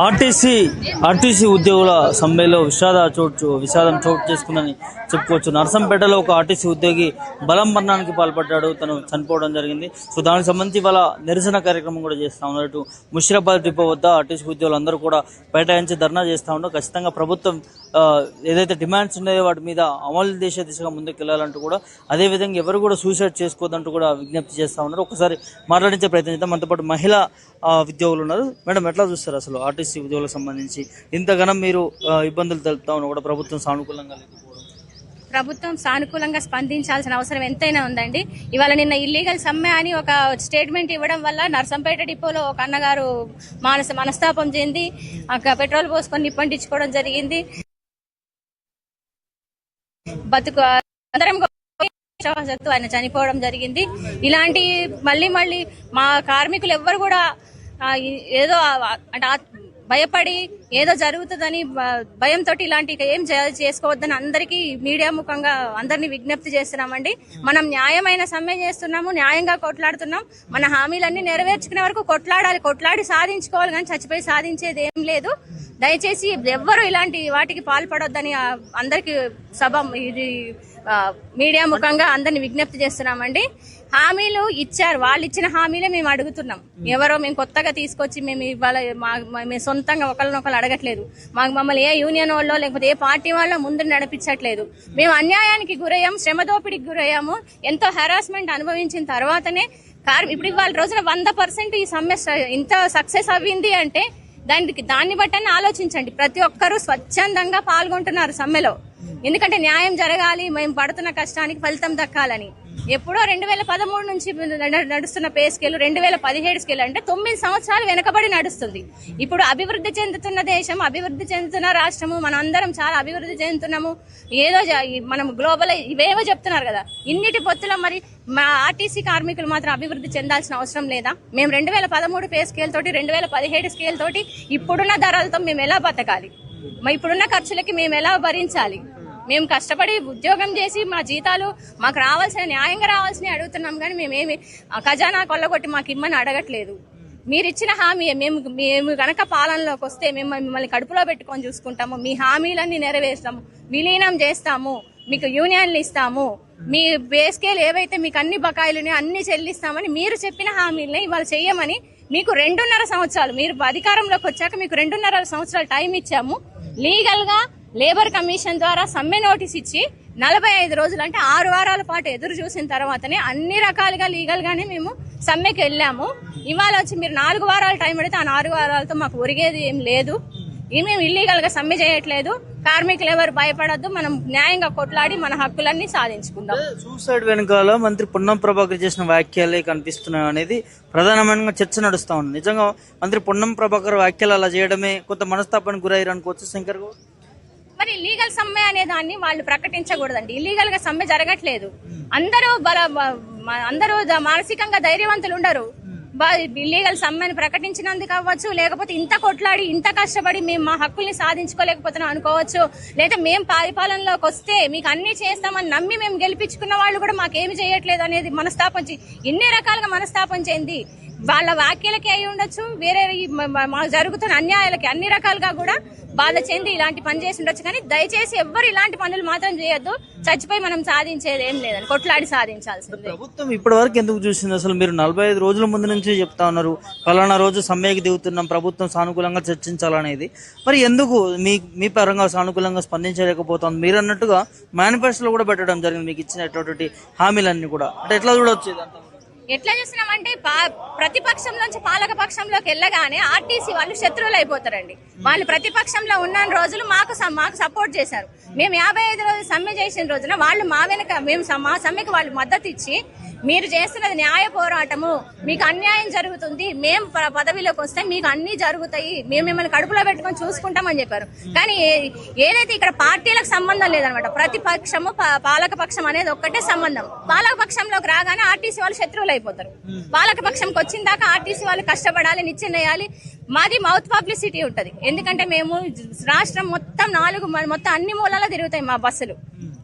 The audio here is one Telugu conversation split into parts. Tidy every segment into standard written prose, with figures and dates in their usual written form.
ఆర్టీసీ ఉద్యోగుల సమ్మెలో విషాదం చోటు చేసుకుందని చెప్పుకోవచ్చు. నర్సంపేటలో ఒక ఆర్టీసీ ఉద్యోగి బలం మరణానికి పాల్పడ్డాడు, తను చనిపోవడం జరిగింది. సో దానికి సంబంధించి ఇవాళ నిరసన కార్యక్రమం కూడా చేస్తా ఉన్నారు. ముషిరాబాద్ డిపో వద్ద ఆర్టీసీ ఉద్యోగులు అందరూ కూడా బైఠాయించి ధర్నా చేస్తా ఉన్నారు. ఖచ్చితంగా ప్రభుత్వం ఏదైతే డిమాండ్స్ ఉన్నాయో వాటి మీద అమలు చేసే దిశగా ముందుకు వెళ్ళాలంటూ కూడా, అదేవిధంగా ఎవరు కూడా సూసైడ్ చేసుకోవద్దంటూ కూడా విజ్ఞప్తి చేస్తా ఉన్నారు. ఒకసారి మాట్లాడించే ప్రయత్నం చేద్దాం. మనతో పాటు మహిళా ఉద్యోగులు ఉన్నారు. మేడం, ఎట్లా చూస్తారు అసలు ఆర్టీసీ ఉద్యోగులకు సంబంధించి ఇంతగానం మీరు ఇబ్బందులు తెలుపుతా ఉన్నా కూడా ప్రభుత్వం సానుకూలంగా లేకపోవడం? ప్రభుత్వం సానుకూలంగా స్పందించాల్సిన అవసరం ఎంతైనా ఉందండి. ఇవాళ నిన్న ఇల్లీగల్ సమ్మె అని ఒక స్టేట్మెంట్ ఇవ్వడం వల్ల నర్సంపేట డిపోలో ఒక అన్నగారు మనస్తాపం చెంది పెట్రోల్ పోసుకొని నిప్పంటించుకోవడం జరిగింది. అందరం ఆయన చనిపోవడం జరిగింది. ఇలాంటి మళ్ళీ మా కార్మికులు ఎవ్వరు కూడా ఏదో అంటే భయపడి ఏదో జరుగుతుందని భయంతో ఇలాంటి ఏం చేసుకోవద్దని అందరికీ మీడియా ముఖంగా అందరినీ విజ్ఞప్తి చేస్తున్నామండి. మనం న్యాయమైన సమ్మె చేస్తున్నాము, న్యాయంగా కొట్లాడుతున్నాం. మన హామీలన్నీ నెరవేర్చుకునే వరకు కొట్లాడి సాధించుకోవాలి, కానీ చచ్చిపోయి సాధించేది ఏం లేదు. దయచేసి ఎవ్వరూ ఇలాంటి వాటికి పాల్పడొద్దని అందరికి ఇది మీడియా ముఖంగా అందరిని విజ్ఞప్తి చేస్తున్నామండి. హామీలు ఇచ్చారు, వాళ్ళు ఇచ్చిన హామీలే మేము అడుగుతున్నాం. ఎవరో మేము కొత్తగా తీసుకొచ్చి మేము ఇవాళ మేము సొంతంగా ఒకరినొకరు అడగట్లేదు. మమ్మల్ని ఏ యూనియన్ వాళ్ళో లేకపోతే ఏ పార్టీ వాళ్ళో ముందు నడిపించట్లేదు. మేము అన్యాయానికి గురయ్యాము, శ్రమ దోపిడికి గురయ్యాము. ఎంతో హెరాస్మెంట్ అనుభవించిన తర్వాతనే ఇప్పుడు ఇవాళ రోజున 100% ఈ సమ్మె ఇంత సక్సెస్ అవ్వింది అంటే దాన్ని బట్టి ఆలోచించండి. ప్రతి ఒక్కరూ స్వచ్ఛందంగా పాల్గొంటున్నారు సమ్మెలో. ఎందుకంటే న్యాయం జరగాలి, మేము పడుతున్న కష్టానికి ఫలితం దక్కాలని. ఎప్పుడో 2013 నుంచి నడుస్తున్న పే స్కేల్ 2017 స్కేల్ అంటే 9 సంవత్సరాలు వెనకబడి నడుస్తుంది. ఇప్పుడు అభివృద్ధి చెందుతున్న దేశం, అభివృద్ధి చెందుతున్న రాష్ట్రము, మనం అందరం చాలా అభివృద్ధి చెందుతున్నాము. ఏదో మనం గ్లోబల్ ఇవేవో చెప్తున్నారు కదా, ఇన్నిటి పొత్తులో మరి మా ఆర్టీసీ కార్మికులు మాత్రం అభివృద్ధి చెందాల్సిన అవసరం లేదా? మేము 2013 పే స్కేల్ తోటి 2017 స్కేల్ తోటి ఇప్పుడున్న ధరలతో మేము ఎలా బతకాలి? ఇప్పుడున్న ఖర్చులకి మేము ఎలా భరించాలి? మేము కష్టపడి ఉద్యోగం చేసి మా జీతాలు మాకు రావాల్సిన న్యాయంగా రావాల్సినవి అడుగుతున్నాం, కానీ మేమేమి ఖజానా కొల్లగొట్టి మాకు ఇమ్మని అడగట్లేదు. మీరు ఇచ్చిన హామీ మేము గనక పాలనలోకి వస్తే మేము మిమ్మల్ని కడుపులో పెట్టుకొని చూసుకుంటాము, మీ హామీలన్నీ నెరవేర్స్తాము, విలీనం చేస్తాము, మీకు యూనియన్లు ఇస్తాము, మీ పే స్కేల్ ఏవైతే మీకు అన్ని బకాయిలున్నాయో అన్ని చెల్లిస్తామని మీరు చెప్పిన హామీలనే ఇవాళ చెయ్యమని మీకు 2.5 సంవత్సరాలు, మీరు అధికారంలోకి వచ్చాక మీకు 2.5 సంవత్సరాలు టైం ఇచ్చాము. లీగల్ గా లేబర్ కమిషన్ ద్వారా సమ్మె నోటీస్ ఇచ్చి 45 రోజులు అంటే 6 వారాల పాటు ఎదురు చూసిన తర్వాతనే అన్ని రకాలుగా లీగల్ గానే మేము సమ్మెకి వెళ్ళాము. ఇవాళ వచ్చి మీరు 4 వారాలు టైం అడిగితే ఆ 4 వారాలతో మాకు ఒరిగేది ఏం లేదు. మేము ఇల్లీగల్ గా సమ్మె చేయట్లేదు. కార్మికులు ఎవరు భయపడద్దు, మనం న్యాయంగా కొట్లాడి మన హక్కులన్నీ సాధించుకుందాం. సూసైడ్ వెనకాల మంత్రి పొన్నం ప్రభాకర్ చేసిన వ్యాఖ్యలే కనిపిస్తున్నాయి అనేది ప్రధానమైన చర్చ నడుస్తా ఉంది. నిజంగా మంత్రి పొన్నం ప్రభాకర్ వ్యాఖ్యలు అలా చేయడమే కొంత మనస్తాపానికి గురయ్యారు అనుకోవచ్చు శంకర్ గౌడ్. మరి ఇల్లీగల్ సమ్మె అనే దాన్ని వాళ్ళు ప్రకటించకూడదండి. ఇల్లీగల్ గా సమ్మె జరగట్లేదు. అందరూ మానసికంగా ధైర్యవంతులు ఉండరు. ఇల్లీగల్ సమ్మెను ప్రకటించినందుకు అవ్వచ్చు, లేకపోతే ఇంత కొట్లాడి ఇంత కష్టపడి మేము మా హక్కుల్ని సాధించుకోలేకపోతున్నాం అనుకోవచ్చు, లేదా మేము పరిపాలనలోకి వస్తే మీకు అన్ని చేస్తామని నమ్మి మేము గెలిపించుకున్న వాళ్ళు కూడా మాకేమి చేయట్లేదు అనేది మనస్తాపం ఇన్ని రకాలుగా మనస్తాపం చెంది వాళ్ళ వ్యాఖ్యలకి అయి ఉండొచ్చు, వేరే మాకు జరుగుతున్న అన్యాయాలకి అన్ని రకాలుగా కూడా బాధ చెంది ఇలాంటి పని చేసి ఉండొచ్చు. కానీ దయచేసి ఎవ్వరు ఇలాంటి పనులు మాత్రం చేయొద్దు. చచ్చిపోయి మనం సాధించేది ఏం లేదని కొట్లాడి సాధించాల్సింది. ప్రభుత్వం ఇప్పటి వరకు ఎందుకు చూసింది? అసలు మీరు 45 రోజుల ముందు నుంచి చెప్తా ఉన్నారు ఫలానా రోజు సమ్మెకి దిగుతున్నాం, ప్రభుత్వం సానుకూలంగా చర్చించాలనేది. మరి ఎందుకు మీ పరంగా సానుకూలంగా స్పందించలేకపోతుంది? మీరు అన్నట్టుగా మేనిఫెస్టోలో కూడా పెట్టడం జరిగింది మీకు ఇచ్చినటువంటి హామీలన్నీ కూడా. అంటే ఎట్లా చూడవచ్చు ఇదంతా? ఎట్లా చూస్తున్నామంటే ప్రతిపక్షం నుంచి పాలక పక్షంలోకి వెళ్ళగానే ఆర్టీసీ వాళ్ళు శత్రువులు అయిపోతారండి. వాళ్ళు ప్రతిపక్షంలో ఉన్న రోజులు మాకు సపోర్ట్ చేశారు. మేము 55 రోజులు సమ్మె చేసిన రోజున వాళ్ళు మా వెనక మా సమ్మెకి వాళ్ళు మద్దతు ఇచ్చి మీరు చేస్తున్నది న్యాయ పోరాటము, మీకు అన్యాయం జరుగుతుంది, మేము పదవిలోకి వస్తే మీకు అన్ని జరుగుతాయి, మేము మిమ్మల్ని కడుపులో పెట్టుకొని చూసుకుంటామని చెప్పారు. కానీ ఏదైతే ఇక్కడ పార్టీలకు సంబంధం లేదనమాట. ప్రతిపక్షము పాలక పక్షం అనేది ఒక్కటే సంబంధం. పాలక పక్షంలోకి రాగానే ఆర్టీసీ వాళ్ళు శత్రువులు అయిపోతారు. పాలక పక్షంకి వచ్చిన దాకా ఆర్టీసీ వాళ్ళు కష్టపడాలి, నిత్యం వేయాలి. మాది మౌత్ పబ్లిసిటీ ఉంటది. ఎందుకంటే మేము రాష్ట్రం మొత్తం మొత్తం అన్ని మూలాల్లో తిరుగుతాయి మా బస్సులు.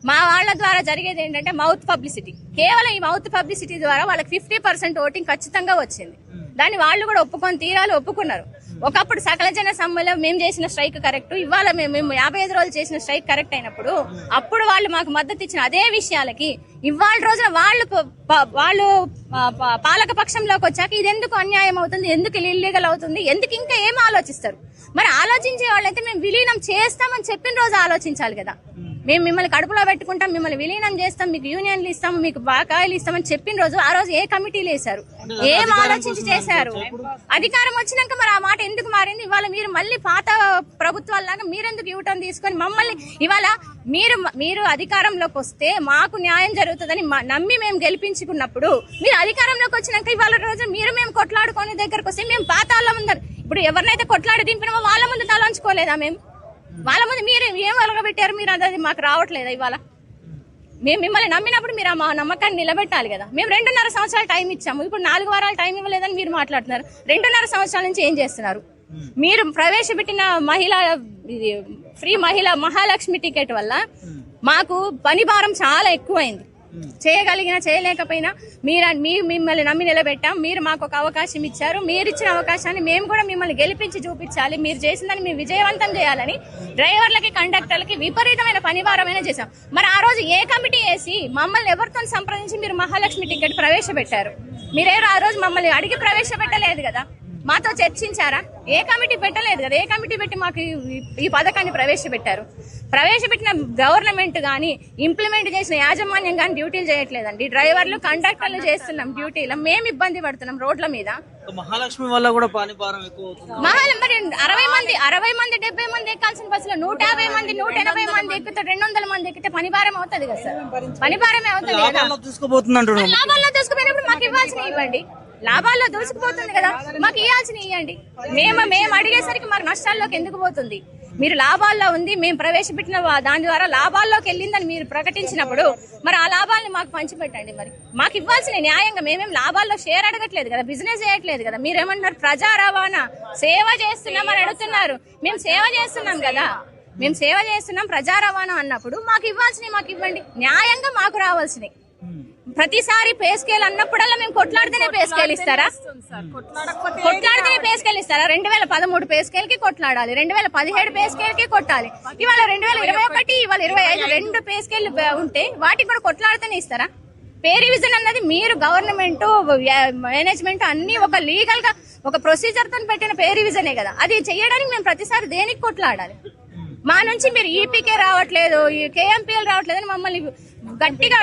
మా వాళ్ళ ద్వారా జరిగేది ఏంటంటే మౌత్ పబ్లిసిటీ. కేవలం ఈ మౌత్ పబ్లిసిటీ ద్వారా వాళ్ళకి 50% ఓటింగ్ ఖచ్చితంగా వచ్చింది. దాన్ని వాళ్ళు కూడా ఒప్పుకున్నారు. ఒకప్పుడు సకల జన సమ్మెలో మేము చేసిన స్ట్రైక్ కరెక్ట్, ఇవాళ మేము 55 రోజులు చేసిన స్ట్రైక్ కరెక్ట్ అయినప్పుడు అప్పుడు వాళ్ళు మాకు మద్దతు ఇచ్చిన అదే విషయాలకి ఇవాళ రోజున వాళ్ళు పాలక పక్షంలోకి వచ్చాక ఇది ఎందుకు అన్యాయం అవుతుంది, ఎందుకు ఇల్లీగల్ అవుతుంది, ఎందుకు ఇంకా ఏం ఆలోచిస్తారు? మరి ఆలోచించే వాళ్ళైతే మేము విలీనం చేస్తామని చెప్పిన రోజు ఆలోచించాలి కదా. మేము మిమ్మల్ని కడుపులో పెట్టుకుంటాం, మిమ్మల్ని విలీనం చేస్తాం, మీకు యూనియన్లు ఇస్తాం, మీకు బకాయిలు ఇస్తామని చెప్పిన రోజు ఆ రోజు ఏ కమిటీలు వేశారు, ఏం ఆలోచించి చేశారు? అధికారం వచ్చినాక మరి ఆ మాట ఎందుకు మారింది? ఇవాళ మీరు మళ్ళీ పాత ప్రభుత్వాల్లాగా మీరెందుకు యూటర్న్ తీసుకొని మమ్మల్ని ఇవాళ మీరు అధికారంలోకి వస్తే మాకు న్యాయం జరుగుతుందని నమ్మి మేము గెలిపించుకున్నప్పుడు మీరు అధికారంలోకి వచ్చినాక ఇవాళ రోజు మేము కొట్లాడుకునే దగ్గరకు వస్తే మేము పాతాళ్ళ ముందర ఇప్పుడు ఎవరినైతే కొట్లాడి దింపినామో వాళ్ళ ముందు తలంచుకోలేదా? మేము వాళ్ళ ముందు మీరు ఏం వెలగబెట్టారు? మీరు అది మాకు రావట్లేదా? ఇవాళ మేము మిమ్మల్ని నమ్మినప్పుడు మీరు మా నమ్మకాన్ని నిలబెట్టాలి కదా. మేము 2.5 సంవత్సరాలు టైం ఇచ్చాము, ఇప్పుడు 4 వారాలు టైం ఇవ్వలేదని మీరు మాట్లాడుతున్నారు. 2.5 సంవత్సరాల నుంచి ఏం చేస్తున్నారు? మీరు ప్రవేశపెట్టిన ఫ్రీ మహిళా మహాలక్ష్మి టికెట్ వల్ల మాకు పని భారం చాలా ఎక్కువైంది. చేయగలిగినా చేయలేకపోయినా మిమ్మల్ని నమ్మి నిలబెట్టాం, మీరు మాకు ఒక అవకాశం ఇచ్చారు. మీరు ఇచ్చిన అవకాశాన్ని మేము కూడా మిమ్మల్ని గెలిపించి చూపించాలి, మీరు చేసిందని మేము విజయవంతం చేయాలని డ్రైవర్లకి కండక్టర్లకి విపరీతమైన పని భారమైన చేశాం. మరి ఆ రోజు ఏ కమిటీ వేసి మమ్మల్ని ఎవరితో సంప్రదించి మీరు మహాలక్ష్మి టికెట్ ప్రవేశపెట్టారు? మీరేదో ఆ రోజు మమ్మల్ని అడిగి ప్రవేశపెట్టలేదు కదా, మాతో చర్చించారా? ఏ కమిటీ పెట్టలేదు కదా. ఏ కమిటీ పెట్టి మాకు ఈ పథకాన్ని ప్రవేశపెట్టిన గవర్నమెంట్ గానీ ఇంప్లిమెంట్ చేసిన యాజమాన్యం గానీ డ్యూటీలు చేయట్లేదండి. డ్రైవర్లు కండక్టర్లు చేస్తున్నాం డ్యూటీలు, మేము ఇబ్బంది పడుతున్నాం రోడ్ల మీద. మహాలక్ష్మి వల్ల కూడా పని భారం ఎక్కువ అవుతుంది. మరి 60 మంది 70 మంది ఎక్కాల్సిన బస్సులో 150 మంది 180 మంది ఎక్కితే 200 మంది ఎక్కితే పని భారం అవుతుంది కదా సార్. పని భారమే అవుతుంది కదా. లాభాల్లో దూసుకుపోయినప్పుడు మాకు ఇవ్వాల్సిన ఇవ్వండి. లాభాల్లో దూసుకుపోతుంది కదా, మాకు ఇవ్వాల్సిన ఇవ్వండి. మేము అడిగేసరికి మాకు నష్టాల్లోకి ఎందుకు పోతుంది? మీరు లాభాల్లో ఉంది, మేము ప్రవేశపెట్టిన దాని ద్వారా లాభాల్లోకి వెళ్ళిందని మీరు ప్రకటించినప్పుడు మరి ఆ లాభాలను మాకు పంచిపెట్టండి. మరి మాకు ఇవ్వాల్సిన న్యాయంగా మేమేం లాభాల్లో షేర్ అడగట్లేదు కదా, బిజినెస్ చేయట్లేదు కదా. మీరేమన్నారు? ప్రజా రవాణా సేవ చేస్తున్నామని అడుగుతున్నారు. మేము సేవ చేస్తున్నాం కదా, మేము సేవ చేస్తున్నాం. ప్రజా రవాణా అన్నప్పుడు మాకు ఇవ్వాల్సినవి మాకు ఇవ్వండి, న్యాయంగా మాకు రావాల్సినవి. ప్రతిసారి పే స్కేల్ అన్నప్పుడల్లా మేము కొట్లాడితేనే పే స్కేల్ ఇస్తారా? 2013 పే స్కేల్ కి కొట్లాడాలి, 2017 పే స్కేల్ కి కొట్టాలి, ఇవాళ 2021 ఇవాళ 25 2 పే స్కేల్ ఉంటే వాటికి కూడా కొట్లాడితేనే ఇస్తారా? పే రివిజన్ అన్నది మీరు గవర్నమెంట్ మేనేజ్మెంట్ అన్ని ఒక లీగల్ గా ఒక ప్రొసీజర్ తో పెట్టిన పే రివిజనే కదా. అది చేయడానికి మేము ప్రతిసారి దేనికి కొట్లాడాలి? మా నుంచి మీరు ఈపీకే రావట్లేదు, కేఎంపీఎల్ రావట్లేదు అని మమ్మల్ని గట్టిగా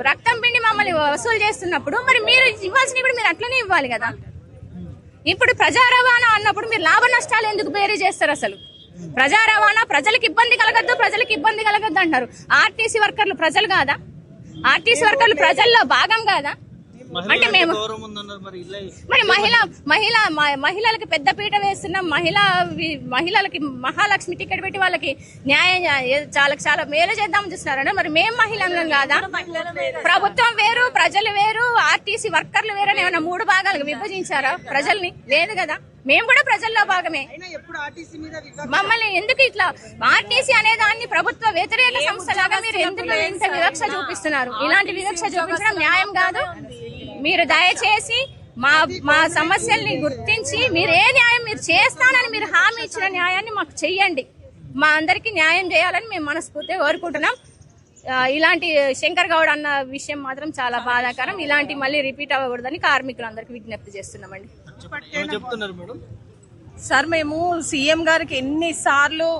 రక్తం పిండి మమ్మల్ని వసూలు చేస్తున్నప్పుడు మరి మీరు ఇవ్వాల్సిన ఇప్పుడు మీరు అట్లనే ఇవ్వాలి కదా. ఇప్పుడు ప్రజా రవాణా అన్నప్పుడు మీరు లాభ నష్టాలు ఎందుకు బేరీ చేస్తారు? అసలు ప్రజా రవాణా ప్రజలకు ఇబ్బంది కలగద్దు అంటారు. ఆర్టీసీ వర్కర్లు ప్రజలు కాదా? ఆర్టీసీ వర్కర్లు ప్రజల్లో భాగం కాదా? అంటే మేము మరి మహిళలకి పెద్ద పీట వేస్తున్నాం. మహిళలకి మహాలక్ష్మి టికెట్ పెట్టి వాళ్ళకి న్యాయం చాలా మేలు చేద్దామని చూస్తున్నారంటే మరి మేము మహిళలను కాదా? ప్రభుత్వం వేరు, ప్రజలు వేరు, ఆర్టీసీ వర్కర్లు వేరు అని ఏమైనా 3 భాగాలుగా విభజించారా ప్రజల్ని? లేదు కదా, మేము కూడా ప్రజల్లో భాగమే. మమ్మల్ని ఎందుకు ఇట్లా ఆర్టీసీ అనే దాన్ని ప్రభుత్వ వ్యతిరేక సంస్థలాగా మీరు ఎందుకు ఇంత వివక్ష చూపిస్తున్నారు? ఇలాంటి వివక్ష చూపించడం న్యాయం కాదు. మీరు దయచేసి మా సమస్యల్ని గుర్తించి మీరు ఏ న్యాయం మీరు చేస్తానని మీరు హామీ ఇచ్చిన న్యాయాన్ని మాకు చెయ్యండి. మా అందరికీ న్యాయం చేయాలని మేము మనస్ఫూర్తిగా కోరుకుంటున్నాం. ఇలాంటి శంకర్ గౌడ్ అన్న విషయం మాత్రం చాలా బాధాకరం. ఇలాంటి మళ్ళీ రిపీట్ అవ్వకూడదని కార్మికులందరికీ విజ్ఞప్తి చేస్తున్నామండి. సార్, మేము సీఎం గారికి ఎన్నిసార్లు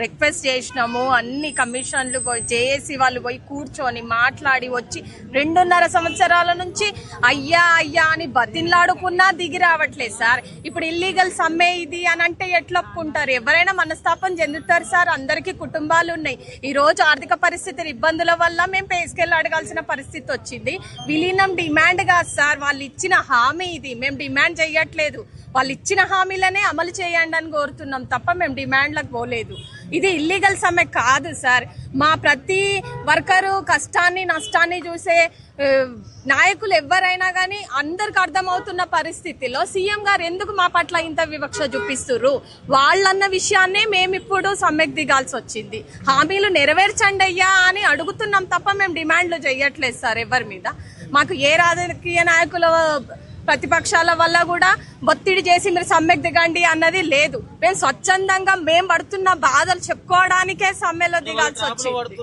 రిక్వెస్ట్ చేసినాము, అన్ని కమిషన్లు పోయి జేఏసీ వాళ్ళు పోయి కూర్చొని మాట్లాడి వచ్చి 2.5 సంవత్సరాల నుంచి అయ్యా అని బతిన్లాడుకున్నా దిగి రావట్లేదు సార్. ఇప్పుడు ఇల్లీగల్ సమ్మె ఇది అని అంటే ఎట్లా ఒప్పుకుంటారు? ఎవరైనా మనస్తాపం చెందుతారు సార్. అందరికీ కుటుంబాలు ఉన్నాయి. ఈ రోజు ఆర్థిక పరిస్థితి ఇబ్బందుల వల్ల మేము పే స్కేల్ అడగాల్సిన పరిస్థితి వచ్చింది. విలీనం డిమాండ్ కాదు సార్, వాళ్ళు ఇచ్చిన హామీ ఇది. మేము డిమాండ్ చెయ్యట్లేదు. వాళ్ళు ఇచ్చిన హామీలనే అమలు చేయండి అని కోరుతున్నాం తప్ప మేము డిమాండ్లకు పోలేదు. ఇది ఇల్లీగల్ సమ్మె కాదు సార్. మా ప్రతి వర్కరు కష్టాన్ని నష్టాన్ని చూసే నాయకులు ఎవరైనా కానీ అందరికి అర్థమవుతున్న పరిస్థితిలో సీఎం గారు ఎందుకు మా పట్ల ఇంత వివక్ష చూపిస్తుర్రు? వాళ్ళన్న విషయాన్నే మేము ఇప్పుడు సమ్మెకు దిగాల్సి వచ్చింది. హామీలు నెరవేర్చండి అయ్యా అని అడుగుతున్నాం తప్ప మేము డిమాండ్లు చేయట్లేదు సార్ ఎవరి మీద. మాకు ఏ రాజకీయ నాయకుల ప్రతిపక్షాల వల్ల కూడా ఒత్తిడి చేసి మీరు సమ్మెకు దిగండి అన్నది లేదు. మేము స్వచ్ఛందంగా మేము పడుతున్న బాధలు చెప్పుకోవడానికే సమ్మెలో దిగాల్సి వచ్చింది.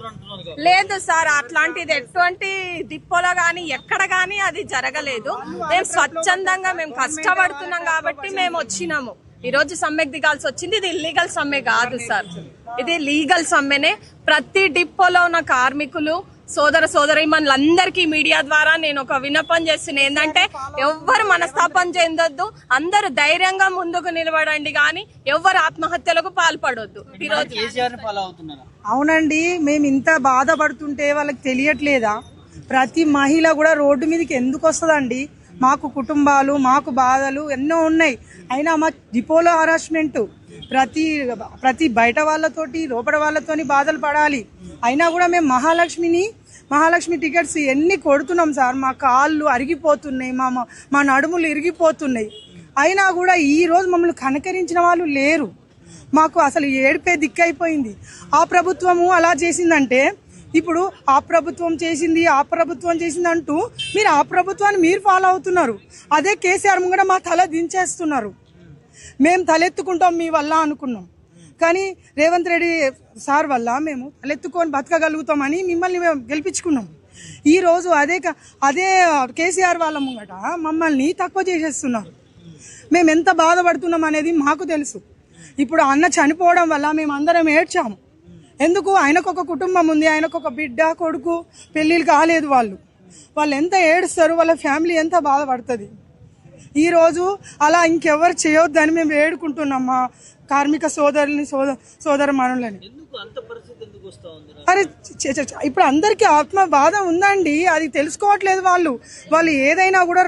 లేదు సార్, అట్లాంటిది ఎటువంటి డిపోలో గానీ ఎక్కడ గానీ అది జరగలేదు. మేము స్వచ్ఛందంగా మేము కష్టపడుతున్నాం కాబట్టి మేము వచ్చినాము. ఈ రోజు సమ్మెకు దిగాల్సి వచ్చింది. ఇది ఇల్లీగల్ సమ్మె కాదు సార్, ఇది లీగల్ సమ్మెనే. ప్రతి డిపోలో ఉన్న కార్మికులు సోదర సోదరీమణులందరికీ మీడియా ద్వారా నేను ఒక విన్నపం చేస్తున్నా, ఏంటంటే ఎవ్వరు మనస్తాపం చెందొద్దు, అందరూ ధైర్యంగా ముందుకు నిలబడండి, కానీ ఎవ్వరు ఆత్మహత్యలకు పాల్పడొద్దు. ఈరోజు అవునండి, మేము ఇంత బాధపడుతుంటే వాళ్ళకి తెలియట్లేదా? ప్రతి మహిళ కూడా రోడ్డు మీదకి ఎందుకు వస్తుందండి? మాకు కుటుంబాలు, మాకు బాధలు ఎన్నో ఉన్నాయి. అయినా మా డిపోలో హరాస్మెంట్, ప్రతి బయట వాళ్ళతోటి లోపల వాళ్ళతోని బాధలు పడాలి. అయినా కూడా మేము మహాలక్ష్మి టికెట్స్ ఎన్ని కొడుతున్నాం సార్. మా కాళ్ళు అరిగిపోతున్నాయి, మా నడుములు ఇరిగిపోతున్నాయి. అయినా కూడా ఈ రోజు మమ్మల్ని కనకరించిన వాళ్ళు లేరు. మాకు అసలు ఏడిపే దిక్కైపోయింది. ఆ ప్రభుత్వము అలా చేసిందంటే ఇప్పుడు ఆ ప్రభుత్వం చేసింది అంటూ మీరు ఆ ప్రభుత్వాన్ని మీరు ఫాలో అవుతున్నారు. అదే కేసీఆర్ ముంగడ మా తల దించేస్తున్నారు. మేము తలెత్తుకుంటాం మీ వల్ల అనుకున్నాం, కానీ రేవంత్ రెడ్డి సార్ వల్ల మేము తలెత్తుకొని బతకగలుగుతామని మిమ్మల్ని మేము గెలిపించుకున్నాం. ఈరోజు అదే కేసీఆర్ వాళ్ళ ముంగట మమ్మల్ని తక్కువ చేసేస్తున్నారు. మేము ఎంత బాధపడుతున్నాం అనేది మాకు తెలుసు. ఇప్పుడు అన్న చనిపోవడం వల్ల మేము అందరం ఏడ్చాము. ఎందుకు? ఆయనకు ఒక కుటుంబం ఉంది, ఆయనకు ఒక బిడ్డ కొడుకు, పెళ్ళిళ్ళు కాలేదు. వాళ్ళు ఎంత ఏడుస్తారు, వాళ్ళ ఫ్యామిలీ ఎంత బాధపడుతుంది. ఈరోజు అలా ఇంకెవరు చేయొద్దని మేము వేడుకుంటున్నాం మా కార్మిక సోదరమణులని. అరే ఇప్పుడు అందరికీ ఆత్మ బాధ ఉందండి, అది తెలుసుకోవట్లేదు. వాళ్ళు ఏదైనా కూడా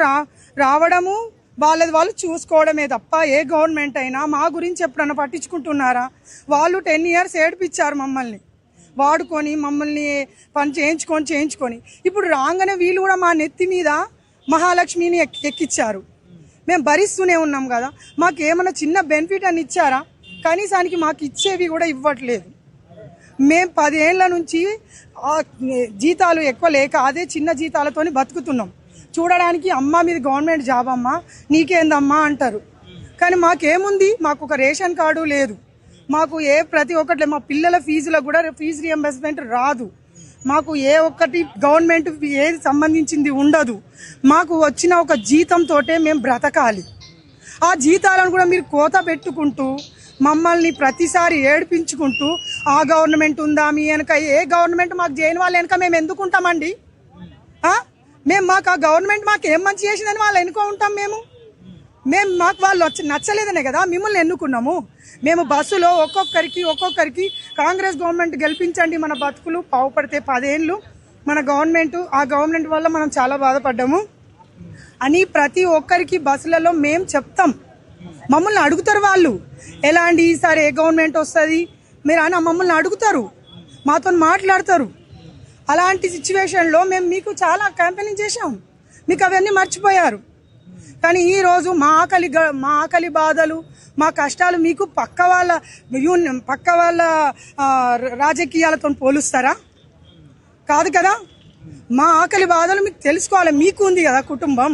రావడము వాళ్ళు చూసుకోవడమే తప్ప ఏ గవర్నమెంట్ అయినా మా గురించి ఎప్పుడన్నా పట్టించుకుంటున్నారా? వాళ్ళు 10 years ఏడిపించారు మమ్మల్ని, వాడుకొని మమ్మల్ని పని చేయించుకొని ఇప్పుడు రాగానే వీళ్ళు కూడా మా నెత్తి మీద మహాలక్ష్మిని ఎక్కిచ్చారు. మేము భరిస్తూనే ఉన్నాం కదా. మాకు ఏమైనా చిన్న బెనిఫిట్ అని ఇచ్చారా? కనీసానికి మాకు ఇచ్చేవి కూడా ఇవ్వట్లేదు. మేము 10 ఏళ్ల నుంచి జీతాలు ఎక్కువ లేక అదే చిన్న జీతాలతోని బతుకుతున్నాం. చూడడానికి అమ్మ మీది గవర్నమెంట్ జాబ్ అమ్మా, నీకేందమ్మా అంటారు. కానీ మాకేముంది? మాకు ఒక రేషన్ కార్డు లేదు, మాకు ప్రతి ఒక్కటి, మా పిల్లల ఫీజులకు కూడా ఫీజు రియంబర్స్మెంట్ రాదు, మాకు ఏ ఒక్కటి గవర్నమెంట్ ఏది సంబంధించింది ఉండదు. మాకు వచ్చిన ఒక జీతంతో మేము బ్రతకాలి. ఆ జీతాలను కూడా మీరు కోత పెట్టుకుంటూ మమ్మల్ని ప్రతిసారి ఏడిపించుకుంటూ ఆ గవర్నమెంట్ ఉందా మీ వెనక, ఏ గవర్నమెంట్ మాకు చేయని వాళ్ళ వెనక మేము ఎందుకుంటామండి? మాకు ఆ గవర్నమెంట్ మాకు ఏం మంచి చేసిందని వాళ్ళు ఎన్నుకో ఉంటాం. మాకు వాళ్ళు నచ్చలేదనే కదా మిమ్మల్ని ఎన్నుకున్నాము. మేము బస్సులో ఒక్కొక్కరికి కాంగ్రెస్ గవర్నమెంట్ గెలిపించండి, మన బతుకులు బాగుపడితే 10 ఏళ్ళు మన ఆ గవర్నమెంట్ వల్ల మనం చాలా బాధపడ్డాము అని ప్రతి ఒక్కరికి బస్సులలో మేము చెప్తాం. మమ్మల్ని అడుగుతారు వాళ్ళు, ఎలా అండి ఈసారి ఏ గవర్నమెంట్ వస్తుంది మీరు అని మమ్మల్ని అడుగుతారు, మాతో మాట్లాడతారు. అలాంటి సిచ్యువేషన్లో మేము మీకు చాలా క్యాంపెయినింగ్ చేశాం, మీకు అవన్నీ మర్చిపోయారు. కానీ ఈరోజు మా ఆకలి బాధలు, మా కష్టాలు మీకు పక్క వాళ్ళ రాజకీయాలతో పోలుస్తారా? కాదు కదా. మా ఆకలి బాధలు మీకు తెలుసుకోవాలి. మీకు ఉంది కదా కుటుంబం,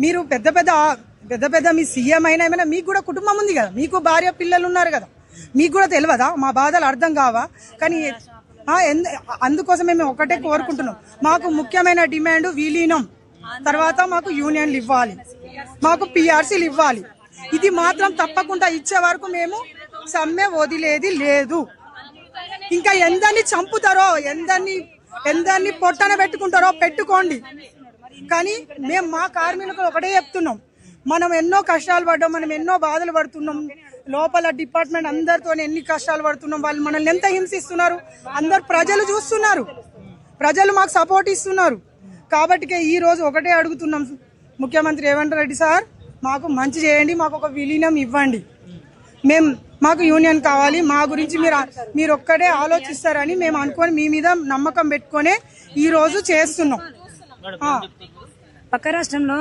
మీరు పెద్ద మీ సీఎం అయినా మీకు కూడా కుటుంబం ఉంది కదా, మీకు భార్య పిల్లలు ఉన్నారు కదా, మీకు కూడా తెలియదా మా బాధలు అర్థం కావా? కానీ అందుకోసం మేము ఒకటే కోరుకుంటున్నాం, మాకు ముఖ్యమైన డిమాండ్ విలీనం, తర్వాత మాకు యూనియన్లు ఇవ్వాలి, మాకు పిఆర్సీలు ఇవ్వాలి. ఇది మాత్రం తప్పకుండా ఇచ్చే వరకు మేము సమ్మె వదిలేది లేదు. ఇంకా ఎందరిని చంపుతారో, ఎందరిని పొట్టన పెట్టుకుంటారో పెట్టుకోండి, కానీ మేము మా కార్మికులకు ఒకటే చెప్తున్నాం, మనం ఎన్నో కష్టాలు పడ్డాం, మనం ఎన్నో బాధలు పడుతున్నాం, లోపల డిపార్ట్మెంట్ అందరితో ఎన్ని కష్టాలు పడుతున్నాం, వాళ్ళు మనల్ని ఎంత హింసిస్తున్నారు, అందరు ప్రజలు చూస్తున్నారు, ప్రజలు మాకు సపోర్ట్ ఇస్తున్నారు. కాబట్టి ఈ రోజు ఒకటే అడుగుతున్నాం, ముఖ్యమంత్రి రేవంత్ రెడ్డి సార్ మాకు మంచి చేయండి, మాకు ఒక విలీనం ఇవ్వండి. మాకు యూనియన్ కావాలి, మా గురించి మీరు ఒక్కడే ఆలోచిస్తారని మేము అనుకొని మీ మీద నమ్మకం పెట్టుకునే ఈ రోజు చేస్తున్నాం. పక్క రాష్ట్రంలో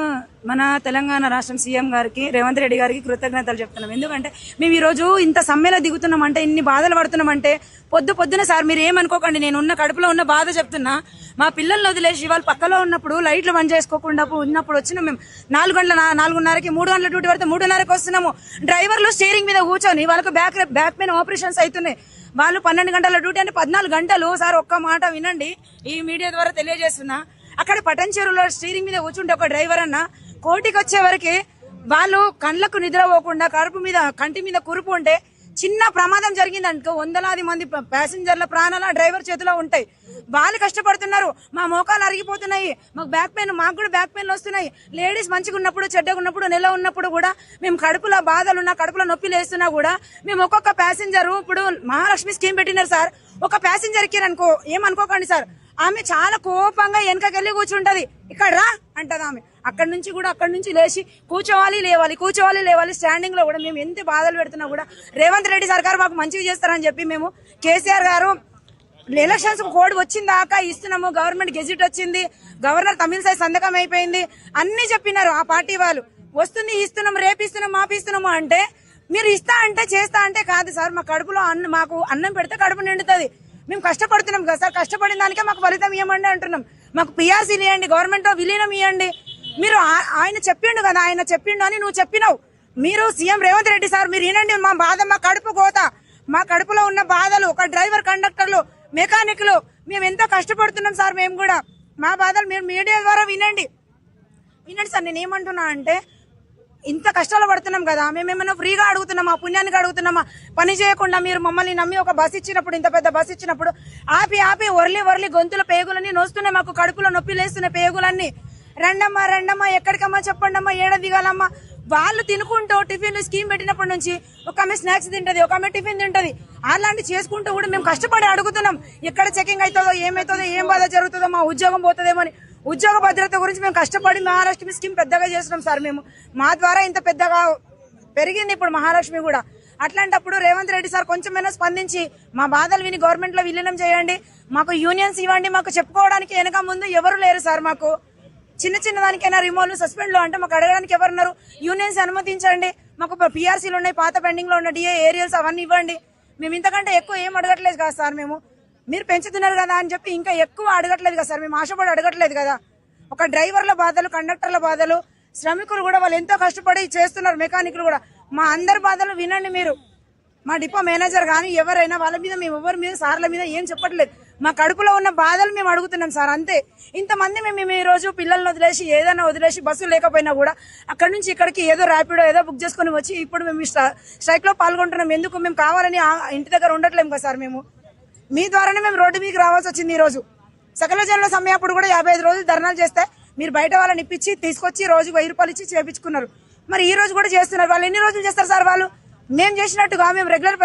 మన తెలంగాణ రాష్ట్రం సీఎం గారికి రేవంత్ రెడ్డి గారికి కృతజ్ఞతలు చెప్తున్నాం. ఎందుకంటే మేము ఈ రోజు ఇంత సమ్మెలో దిగుతున్నామంటే, ఇన్ని బాధలు పడుతున్నామంటే పొద్దున సార్ మీరు ఏమనుకోకండి, నేను ఉన్న కడుపులో ఉన్న బాధ చెప్తున్నా. మా పిల్లల్ని వదిలేసి వాళ్ళు పక్కలో ఉన్నప్పుడు లైట్లు బంద్ చేసుకోకుండా ఉన్నప్పుడు వచ్చినాం. మేము 4 గంటల 4:30కి 3 గంటల డ్యూటీ పడితే 3:30కి వస్తున్నాము. డ్రైవర్లు స్టీరింగ్ మీద కూర్చొని వాళ్ళకు బ్యాక్ పెయిన్ ఆపరేషన్స్ అవుతున్నాయి. వాళ్ళు 12 గంటల డ్యూటీ అంటే 14 గంటలు. సార్ ఒక్క మాట వినండి, ఈ మీడియా ద్వారా తెలియజేస్తున్నా. అక్కడ పటన్ చెరువులో స్టీరింగ్ మీద కూర్చుంటే ఒక డ్రైవర్ అన్న కోటికి వచ్చే వరకు వాళ్ళు కళ్ళకు నిద్ర పోకుండా కంటి మీద కురుపు ఉంటే చిన్న ప్రమాదం జరిగిందనుకో వందలాది మంది ప్యాసింజర్ల ప్రాణాలు డ్రైవర్ చేతిలో ఉంటాయి. వాళ్ళు కష్టపడుతున్నారు, మా మోకాలు అరిగిపోతున్నాయి, మాకు కూడా బ్యాక్ పెయిన్ వస్తున్నాయి. లేడీస్ మంచిగా ఉన్నప్పుడు, చెడ్డగా ఉన్నప్పుడు, నెల ఉన్నప్పుడు కూడా మేము కడుపులో బాధలున్నా, కడుపులో నొప్పి లేస్తున్నా కూడా మేము ఒక్కొక్క ప్యాసింజర్, ఇప్పుడు మహాలక్ష్మి స్కీమ్ పెట్టినారు సార్, ఒక ప్యాసింజర్ కి అనుకో ఏమనుకోకండి సార్, ఆమె చాలా కోపంగా వెనకకెళ్ళి కూర్చుంటది, ఇక్కడ రా అంటది ఆమె. అక్కడి నుంచి లేచి కూర్చోవాలి లేవాలి స్టాండింగ్ లో కూడా మేము ఎంత బాధలు పెడుతున్నా కూడా రేవంత్ రెడ్డి సర్కార్ మాకు మంచిగా చేస్తారని చెప్పి మేము కేసీఆర్ గారు ఎలక్షన్స్ కోడ్ వచ్చిందాకా ఇస్తున్నాము, గవర్నమెంట్ గెజిట్ వచ్చింది, గవర్నర్ తమిళసై సంతకం అయిపోయింది, అన్ని చెప్పినారు ఆ పార్టీ వాళ్ళు. వస్తుంది, ఇస్తున్నాము, రేపిస్తున్నాము, మాపిస్తున్నాము అంటే మీరు ఇస్తా అంటే చేస్తా అంటే కాదు సార్. మా కడుపులో మాకు అన్నం పెడితే కడుపు నిండుతుంది. మేము కష్టపడుతున్నాం కదా సార్, కష్టపడిన దానికే మాకు ఫలితం ఇవ్వమండి అంటున్నాం. మాకు పిఆర్సీలు ఇవ్వండి, గవర్నమెంట్ విలీనం ఇవ్వండి. మీరు ఆయన చెప్పిండు కదా, ఆయన చెప్పిండు అని నువ్వు చెప్పినావు. మీరు సీఎం రేవంత్ రెడ్డి సార్ మీరు వినండి మా బాధ, మా కడుపు కోత, మా కడుపులో ఉన్న బాధలు, ఒక డ్రైవర్, కండక్టర్లు, మెకానిక్లు, మేము ఎంతో కష్టపడుతున్నాం సార్. మేము కూడా మా బాధలు మీరు మీడియా ద్వారా వినండి సార్. నేను ఏమంటున్నా అంటే ఇంత కష్టాలు పడుతున్నాం కదా, మేమేమన్నా ఫ్రీగా అడుగుతున్నామా, పుణ్యానికి అడుగుతున్నామా? పని చేయకుండా మీరు మమ్మల్ని నమ్మి ఒక బస్ ఇచ్చినప్పుడు, ఇంత పెద్ద బస్ ఇచ్చినప్పుడు ఆపి ఒర్లి గొంతుల పేగులన్నీ నోస్తున్నాయి, మాకు కడుపులో నొప్పి లేస్తున్నాయి పేగులన్నీ. రండమ్మా ఎక్కడికమ్మా చెప్పండమ్మా, ఏడ దిగాలమ్మా? వాళ్ళు తినుకుంటూ టిఫిన్ స్కీమ్ పెట్టినప్పటి నుంచి ఒక ఆమె స్నాక్స్ తింటది, ఒక ఆమె టిఫిన్ తింటది, అలాంటి చేసుకుంటూ కూడా మేము కష్టపడి అడుగుతున్నాం. ఎక్కడ చెకింగ్ అవుతుందో, ఏమవుతుందో, ఏం బాధ జరుగుతుందో, మా ఉద్యోగం పోతుందేమో అని. ఉద్యోగ భద్రత గురించి మేము కష్టపడి మహాలక్ష్మి స్కీమ్ పెద్దగా చేస్తున్నాం సార్. మేము మా ద్వారా ఇంత పెద్దగా పెరిగింది ఇప్పుడు మహాలక్ష్మి కూడా. అట్లాంటప్పుడు రేవంత్ రెడ్డి సార్ కొంచెమైనా స్పందించి మా బాధలు విని గవర్నమెంట్ లో విలీనం చేయండి, మాకు యూనియన్స్ ఇవ్వండి. మాకు చెప్పుకోవడానికి వెనక ముందు ఎవరు లేరు సార్. మాకు చిన్న దానికైనా రిమోవ్లు, సస్పెండ్ లో అంటే మాకు అడగడానికి ఎవరున్నారు? యూనియన్స్ అనుమతించండి. మాకు పిఆర్సీలు ఉన్నాయి, పాత పెండింగ్ లో ఉన్న డిఏ ఏరియల్స్ అవన్నీ ఇవ్వండి. మేము ఇంతకంటే ఎక్కువ ఏం అడగట్లేదు కదా సార్. మీరు పెంచుతున్నారు కదా అని చెప్పి ఇంకా ఎక్కువ అడగట్లేదు కదా సార్. మేము ఆశపడి అడగట్లేదు కదా. ఒక డ్రైవర్ల బాధలు, కండక్టర్ల బాధలు, శ్రమికులు కూడా వాళ్ళు ఎంతో కష్టపడి చేస్తున్నారు, మెకానిక్లు కూడా. మా అందరి బాధలు వినండి మీరు. మా డిపో మేనేజర్ కానీ ఎవరైనా వాళ్ళ మీద, మేము ఎవరి మీద, సార్ల మీద ఏం చెప్పట్లేదు. మా కడుపులో ఉన్న బాధలు మేము అడుగుతున్నాం సార్, అంతే. ఇంతమంది మేము ఈ రోజు పిల్లల్ని వదిలేసి, ఏదైనా వదిలేసి, బస్సు లేకపోయినా కూడా అక్కడి నుంచి ఇక్కడికి ఏదో ర్యాపిడో ఏదో బుక్ చేసుకుని వచ్చి ఇప్పుడు మేము స్ట్రైక్ లో పాల్గొంటున్నాం. ఎందుకు? మేము కావాలని ఇంటి దగ్గర ఉండట్లేము కదా సార్. మేము మీ ద్వారానే మేము రోడ్డు మీకు రావాల్సి వచ్చింది. ఈ రోజు సకల జనుల సమ్మె అప్పుడు కూడా 55 రోజులు ధర్నాలు చేస్తే మీరు బయట వాళ్ళని ఇప్పించి తీసుకొచ్చి రోజుకు 1000 రూపాయలు ఇచ్చి చేపించుకున్నారు. మరి ఈ రోజు కూడా చేస్తున్నారు. వాళ్ళు ఎన్ని రోజులు చేస్తారు సార్? వాళ్ళు మేము చేసినట్టుగా, మేము రెగ్యులర్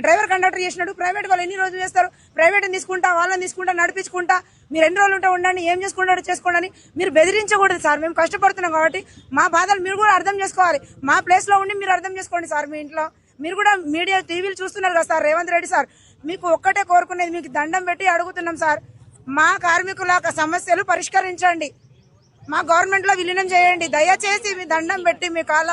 డ్రైవర్ కండక్టర్ చేసినట్టు ప్రైవేట్ వాళ్ళు ఎన్ని రోజులు చేస్తారు? ప్రైవేట్ తీసుకుంటా, వాళ్ళని తీసుకుంటా, నడిపించుకుంటా, మీరు ఎన్ని రోజులు ఉంటే ఉండండి, ఏం చేసుకుంటాడో చేసుకోండి. మీరు బెదిరించకూడదు సార్. మేము కష్టపడుతున్నాం కాబట్టి మా బాధలు మీరు కూడా అర్థం చేసుకోవాలి. మా ప్లేస్ లో ఉండి మీరు అర్థం చేసుకోండి సార్. మీ ఇంట్లో మీరు కూడా మీడియా, టీవీలు చూస్తున్నారు కదా సార్. రేవంత్ రెడ్డి సార్ మీకు ఒక్కటే కోరుకునేది, మీకు దండం పెట్టి అడుగుతున్నాం సార్, మా కార్మికుల సమస్యలు పరిష్కరించండి, మా గవర్నమెంట్ లో విలీనం చేయండి. దయచేసి మీ దండం పెట్టి మీ కాళ్ళ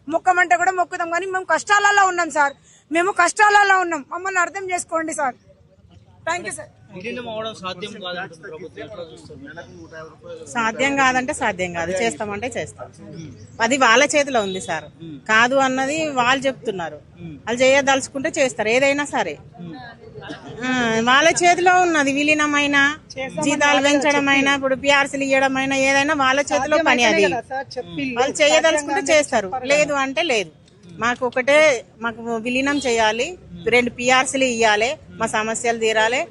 మొక్కమంటే కూడా మొక్కుతాం. కానీ మేము కష్టాలలో ఉన్నాం సార్, మేము కష్టాలలో ఉన్నాం, మమ్మల్ని అర్థం చేసుకోండి సార్. Thank you sir. సాధ్యం కాదంటే సాధ్యం కాదు, చేస్తామంటే చేస్తాం. అది వాళ్ళ చేతిలో ఉంది సార్. కాదు అన్నది వాళ్ళు చెప్తున్నారు. వాళ్ళు చేయదలుచుకుంటే చేస్తారు, ఏదైనా సరే వాళ్ళ చేతిలో ఉన్నది. విలీనమైన, జీతాలు పెంచడం అయినా, ఇప్పుడు పిఆర్సీలు ఇవ్వడం అయినా, ఏదైనా వాళ్ళ చేతిలో పని. అది వాళ్ళు చేయదలుచుకుంటే చేస్తారు, లేదు అంటే లేదు. మాకు ఒకటే, మాకు విలీనం చేయాలి, 2 పిఆర్సీలు ఇవ్వాలి, మా సమస్యలు తీరాలి.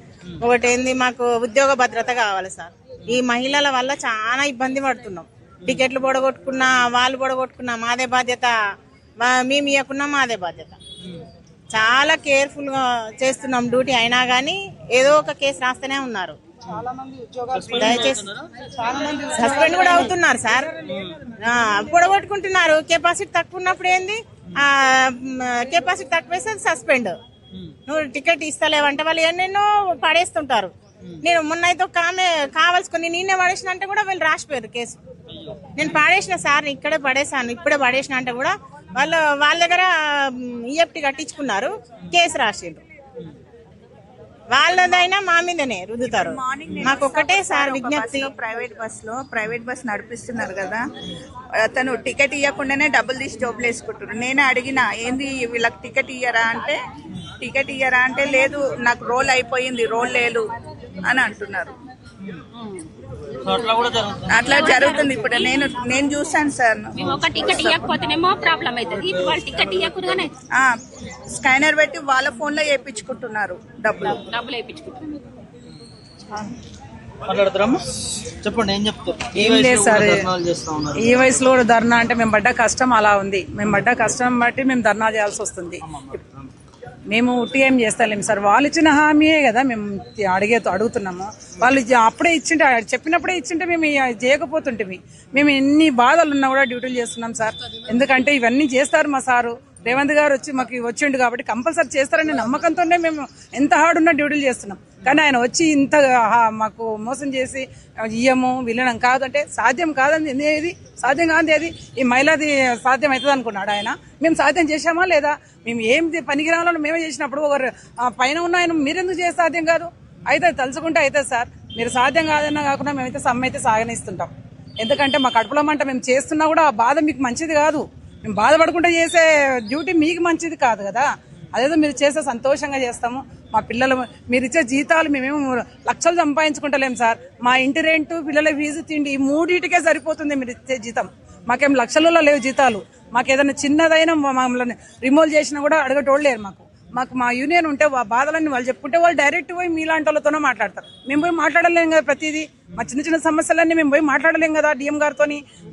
ఒకటి ఏంది, మాకు ఉద్యోగ భద్రత కావాలి సార్. ఈ మహిళల వల్ల చాలా ఇబ్బంది పడుతున్నాం. టికెట్లు పొడగొట్టుకున్నా, వాళ్ళు పొడగొట్టుకున్నా మాదే బాధ్యత, మేము ఇవ్వకున్నా మాదే బాధ్యత. చాలా కేర్ఫుల్ గా చేస్తున్నాం డ్యూటీ అయినా గానీ ఏదో ఒక కేసు రాస్తూనే ఉన్నారు. దయచేసి సస్పెండ్ కూడా అవుతున్నారు సార్. పొడగొట్టుకుంటున్నారు. కెపాసిటీ తక్కువ ఉన్నప్పుడు ఏంది, కెపాసిటీ తక్కువేస్తే సస్పెండ్. నువ్వు టికెట్ ఇస్తలేవంటే వాళ్ళు ఎన్నెన్నో పడేస్తుంటారు. నేను మొన్న అయితే ఒక ఆమె కావాల్సుకుని నేనే పడేసిన అంటే కూడా వీళ్ళు రాసిపోయారు కేసు. నేను పడేసిన సార్, ఇక్కడే పడేసాను, ఇప్పుడే పడేసిన అంటే కూడా వాళ్ళ దగ్గర ఈఎఫ్టీ కట్టించుకున్నారు, కేసు రాసిండ్రు. వాళ్ళదైనా మా మీదనే రుద్దుతారు. మాకు ఒక్కటే సార్ విజ్ఞప్తి, ప్రైవేట్ బస్ నడిపిస్తున్నారు కదా, తను టికెట్ ఇవ్వకుండానే డబ్బులు తీసి జోబులు వేసుకుంటున్నారు. నేనే అడిగిన ఏంది వీళ్ళకి టికెట్ ఇయ్యరా అంటే లేదు నాకు రోల్ అయిపోయింది, రోల్ లేదు అని అంటున్నారు. అట్లా జరుగుతుంది. ఇప్పుడు నేను చూసాను సార్. ఒక టికెట్ ఇవ్వకపోతేనేమో ప్రాబ్లం అవుతుంది. వాళ్ళు టికెట్ ఇవ్వకూడగానే స్కానర్ పెట్టి వాళ్ళ ఫోన్ లో వేయించుకుంటున్నారు, డబ్బులు వేయించుకుంటున్నారు. చెప్పండి, ఏం చెప్తారు? ఏం లేదు సార్, ఈ వయసులో కూడా ధర్నా అంటే మేము పడ్డ కష్టం అలా ఉంది. మేము పడ్డ కష్టం బట్టి మేము ధర్నా చేయాల్సి వస్తుంది. మేము ఉట్టి ఏం చేస్తలేము సార్, వాళ్ళు ఇచ్చిన హామీయే కదా మేము అడుగుతున్నాము. వాళ్ళు అప్పుడే ఇచ్చింటే, చెప్పినప్పుడే ఇచ్చింటే మేము చేయకపోతుంటే మేము ఎన్ని బాధలు ఉన్నా కూడా డ్యూటీలు చేస్తున్నాం సార్. ఎందుకంటే ఇవన్నీ చేస్తారు మా సారు రేవంత్ గారు వచ్చి మాకు వచ్చిండు కాబట్టి కంపల్సరీ చేస్తారనే నమ్మకంతోనే మేము ఎంత హార్డ్ ఉన్నా డ్యూటీలు చేస్తున్నాం. కానీ ఆయన వచ్చి ఇంత మాకు మోసం చేసి ఇయ్యము విలనం కాదంటే సాధ్యం కాదని ఏది సాధ్యం కాదు, ఏది ఈ మహిళది సాధ్యం అవుతుంది అనుకున్నాడు ఆయన. మేము సాధ్యం చేశామా లేదా? మేము ఏం పనికిరాలో మేమే చేసినప్పుడు ఒకరు పైన ఉన్న ఆయన మీరెందుకు చేసి సాధ్యం కాదు? అయితే తలుచుకుంటే అయితే సార్, మీరు సాధ్యం కాదన్నా కాకుండా మేమైతే సమ్మె అయితే సాగనిస్తుంటాం. ఎందుకంటే మా కడుపులో మంట మేము చేస్తున్నా కూడా ఆ బాధ మీకు మంచిది కాదు. మేము బాధపడుకుంటే చేసే డ్యూటీ మీకు మంచిది కాదు కదా. అదేదో మీరు చేస్తే సంతోషంగా చేస్తాము. మా పిల్లలు మీరు ఇచ్చే జీతాలు మేమేమో లక్షలు సంపాదించుకుంటలేము సార్. మా ఇంటి రెంటు, పిల్లల ఫీజు, తిండి ఈ మూడింటికే సరిపోతుంది మీరు ఇచ్చే జీతం. మాకేం లక్షలలో లేవు జీతాలు. మాకు ఏదైనా చిన్నదైనా మమ్మల్ని రిమూవ్ చేసినా కూడా అడగటోళ్ళు లేరు. మాకు మా యూనియన్ ఉంటే బాధలన్నీ వాళ్ళు చెప్పుకుంటే వాళ్ళు డైరెక్ట్ పోయి మీలాంటి వాళ్ళతోనే మాట్లాడతారు. మేము పోయి మాట్లాడలేం కదా ప్రతిదీ. మా చిన్న చిన్న సమస్యలన్నీ మేము పోయి మాట్లాడలేం కదా డిఎం గారితో.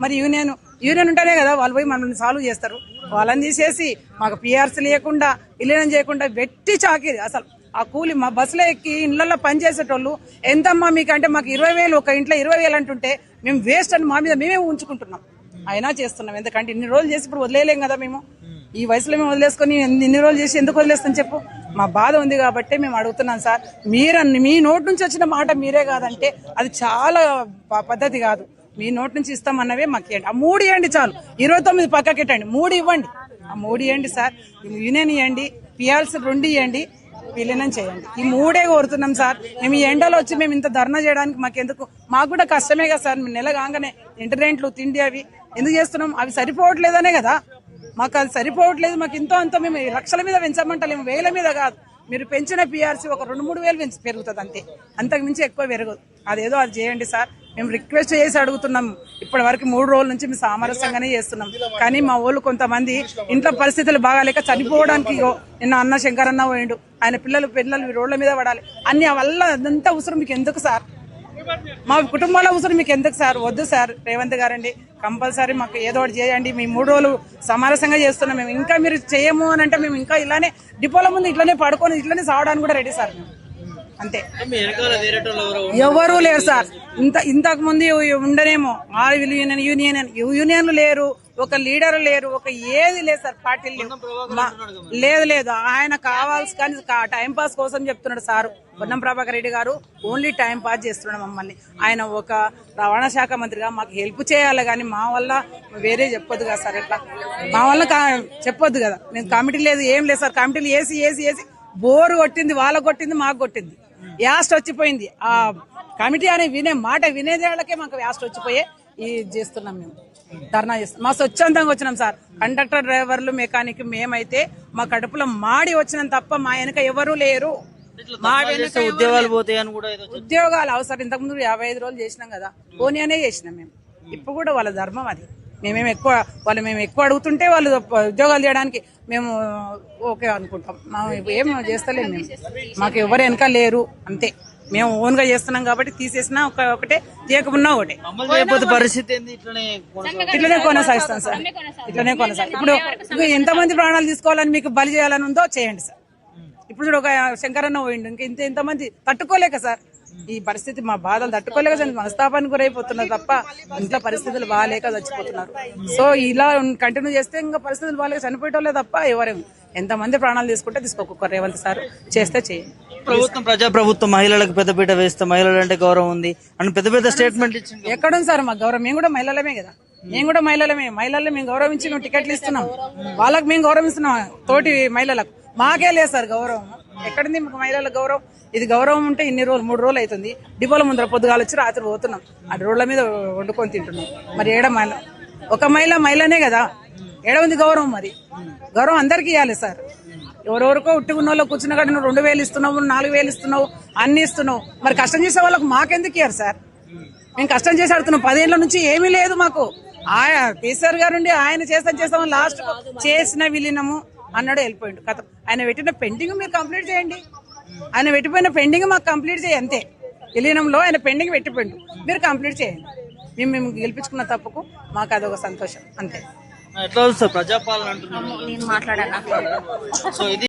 మరి యూనియన్ ఉంటేనే కదా వాళ్ళు పోయి మనల్ని సాల్వ్ చేస్తారు. వాళ్ళని తీసేసి మాకు పిఆర్సీ లేకుండా, విలీనం చేయకుండా వెట్టి చాకిరి. అసలు ఆ కూలి మా బస్సులో ఎక్కి ఇళ్లలో పనిచేసేటోళ్ళు ఎంతమ్మా మీకంటే మాకు 20,000, ఒక ఇంట్లో 20,000 అంటుంటే మేము వేస్ట్ అని మా మీద మేమే ఉంచుకుంటున్నాం. అయినా చేస్తున్నాం. ఎందుకంటే ఇన్ని రోజులు చేసి ఇప్పుడు వదిలేయలేం కదా. మేము ఈ వయసులో మేము వదిలేసుకొని ఇన్ని రోజులు చేసి ఎందుకు వదిలేస్తాం చెప్పు? మా బాధ ఉంది కాబట్టి మేము అడుగుతున్నాం సార్. మీ నోటి నుంచి వచ్చిన మాట మీరే కాదంటే అది చాలా పద్ధతి కాదు. మీ నోటి నుంచి ఇస్తామన్నవే మాకు ఇవ్వండి. ఆ 3 ఇవ్వండి చాలు. 29 పక్కకెట్టండి, 3 ఇవ్వండి. ఆ 3 ఇవ్వండి సార్. యూనియన్ ఇవ్వండి, పిఆర్సీ 2 ఇవ్వండి, విలీనం చేయండి. ఈ 3 కోరుతున్నాం సార్. మేము ఈ ఎండలో వచ్చి మేము ఇంత ధర్నా చేయడానికి మాకెందుకు? మాకు కూడా కష్టమే కదా సార్. నెల కాగానే ఇంటి రెంట్లు, తిండి అవి ఎందుకు చేస్తున్నాం? అవి సరిపోవట్లేదనే కదా. మాకు అది సరిపోవట్లేదు. మాకు అంతో మేము లక్షల మీద పెంచమంటలేము, వేల మీద కాదు. మీరు పెంచిన పిఆర్సీ ఒక 2-3 వేలు పెరుగుతుంది అంతే, అంతకు మించి ఎక్కువ పెరగదు. అదేదో అది చేయండి సార్. మేము రిక్వెస్ట్ చేసి అడుగుతున్నాం. ఇప్పటి వరకు 3 రోజుల నుంచి మేము సామరస్యంగానే చేస్తున్నాం. కానీ మా వాళ్ళు కొంతమంది ఇంట్లో పరిస్థితులు బాగాలేక చనిపోవడానికి నిన్న అన్న శంకరన్న పోయిండు. ఆయన పిల్లలు రోడ్ల మీద పడాలి అన్ని వల్ల అదంతా అవసరం మీకు ఎందుకు సార్? మా కుటుంబాల అవసరం మీకు ఎందుకు సార్? వద్దు సార్ రేవంత్ గారండి, కంపల్సరీ మాకు ఏదో ఒకటి చేయండి. మేము 3 రోజులు సమరసంగా చేస్తున్నాం. మేము ఇంకా మీరు చేయము అని అంటే మేము ఇంకా ఇలానే డిపోల ముందు ఇట్లనే పడుకొని ఇట్లనే సావడానికి కూడా రెడీ సార్. మేము అంతే, ఎవరు లేరు సార్. ఇంతకు ముందు ఉండనేమో యూనియన్లు లేరు, ఒక లీడర్ లేరు, ఒక ఏది లేదు సార్. పార్టీలు లేదు. ఆయన కావాల్సి కానీ టైం పాస్ కోసం చెప్తున్నాడు సారు. పొన్నం ప్రభాకర్ రెడ్డి గారు ఓన్లీ టైం పాస్ చేస్తున్నాడు మమ్మల్ని. ఆయన ఒక రవాణా శాఖ మంత్రిగా మాకు హెల్ప్ చేయాలి కానీ మా వల్ల వేరే చెప్పొద్దు కదా సార్. ఎట్లా మా వల్ల చెప్పొద్దు కదా. మేము కమిటీ లేదు, ఏం లేదు సార్. కమిటీలు వేసి బోరు కొట్టింది, వాళ్ళకు కొట్టింది, మాకు కొట్టింది. యాస్ట్ వచ్చిపోయింది. ఆ కమిటీ అనే మాట వినేదేళ్లకే మాకు యాస్ట్ వచ్చిపోయే చేస్తున్నాం. మేము ధర్నా చేస్తాం. మా స్వచ్ఛందంగా వచ్చినాం సార్. కండక్టర్, డ్రైవర్లు, మెకానిక్ మేమైతే మా కడుపులో మాడి వచ్చినాం తప్ప మా వెనక ఎవరూ లేరు. మా వెనక ఉద్యోగాలు పోతాయని కూడా ఉద్యోగాలు అవసరం. ఇంతకుముందు 55 రోజులు చేసినాం కదా, పోనీ అనే చేసినాం మేము. ఇప్పుడు కూడా వాళ్ళ ధర్మం అది. మేము ఎక్కువ అడుగుతుంటే వాళ్ళు ఉద్యోగాలు చేయడానికి మేము ఓకే అనుకుంటాం. ఏం చేస్తలేము మేము. మాకు ఎవరు వెనక లేరు అంతే. మేము ఓన్ గా చేస్తున్నాం కాబట్టి తీసేసినా ఒకటే, తీయకపోయినా ఒకటే. అమలు చేయకపోతే పరిస్థితి ఏంది? ఇట్లనే కొనసాగిస్తాం సార్, ఇట్లనే కొనసాగిస్తాం. ఇప్పుడు ఎంతమంది ప్రాణాలు తీసుకోవాలని మీకు బలి చేయాలని ఉందో చేయండి సార్. ఇప్పుడు చూడు, ఒక శంకరన్న పోయిండు, ఎంతమంది తట్టుకోలేక సార్, ఈ పరిస్థితి మా బాధలు తట్టుకోలేక మనస్తాపానికి గురైపోతున్నారు తప్ప ఇంట్లో పరిస్థితులు బాగాలేక చచ్చిపోతున్నారు. సో ఇలా కంటిన్యూ చేస్తే ఇంకా పరిస్థితులు బాగాలేక చనిపోయేటోళ్ళే తప్ప ఎవరు ఎంతమంది ప్రాణాలు తీసుకుంటే తీసుకోక రేవంత్ సార్ చేస్తే చేయండి. ప్రభుత్వం, ప్రజాప్రభుత్వం మహిళలకు పెద్దపీట వేస్తే మహిళలు అంటే గౌరవం ఉంది అని పెద్ద పెద్ద స్టేట్మెంట్ ఇచ్చింది. ఎక్కడుంది సార్ మాకు గౌరవం? మేము కూడా మహిళలమే కదా, మేము కూడా మహిళల్ని మేము గౌరవించి మేము టికెట్లు ఇస్తున్నాం, వాళ్ళకి మేము గౌరవిస్తున్నాం, తోటి మహిళలకు మాకే లేదు సార్ గౌరవం. ఎక్కడుంది మాకు మహిళల గౌరవం? ఇది గౌరవం ఉంటే ఇన్ని రోజులు 3 రోజులు అవుతుంది, డిపోల ముందర పొద్దుగాలు వచ్చి రాత్రి పోతున్నాం, ఆ రోడ్ల మీద వండుకొని తింటున్నాం. మరి ఏడ మహిళ, ఒక మహిళనే కదా, ఏడ ఉంది గౌరవం? మరి గౌరవం అందరికీ ఇవ్వాలి సార్. ఎవరెవరికో ఉట్టుకున్న వాళ్ళకి కూర్చున్న కాడ నువ్వు 2000 ఇస్తున్నావు, 4000 ఇస్తున్నావు, అన్ని ఇస్తున్నావు, మరి కష్టం చేసే వాళ్ళకి మాకెందుకు ఇయ్యారు సార్? మేము కష్టం చేసి ఆడుతున్నాం 10 ఏళ్ల నుంచి, ఏమీ లేదు మాకు. కేసీఆర్ గారు ఉండి ఆయన చేస్తాం లాస్ట్ చేసిన విలీనము అన్నాడు, వెళ్ళిపోయిండు కథ. ఆయన పెట్టిన పెండింగ్ మీరు కంప్లీట్ చేయండి, ఆయన పెట్టిపోయిన పెండింగ్ మాకు కంప్లీట్ చేయండి అంతే. విలీనంలో ఆయన పెండింగ్ పెట్టిపోయిండు, మీరు కంప్లీట్ చేయండి. మేము గెలిపించుకున్న తప్పుకు మాకు అదొక సంతోషం అంతే. ఎట్లా వస్తుంది ప్రజాపాలన అంటున్నాను నేను మాట్లాడాను. సో ఇది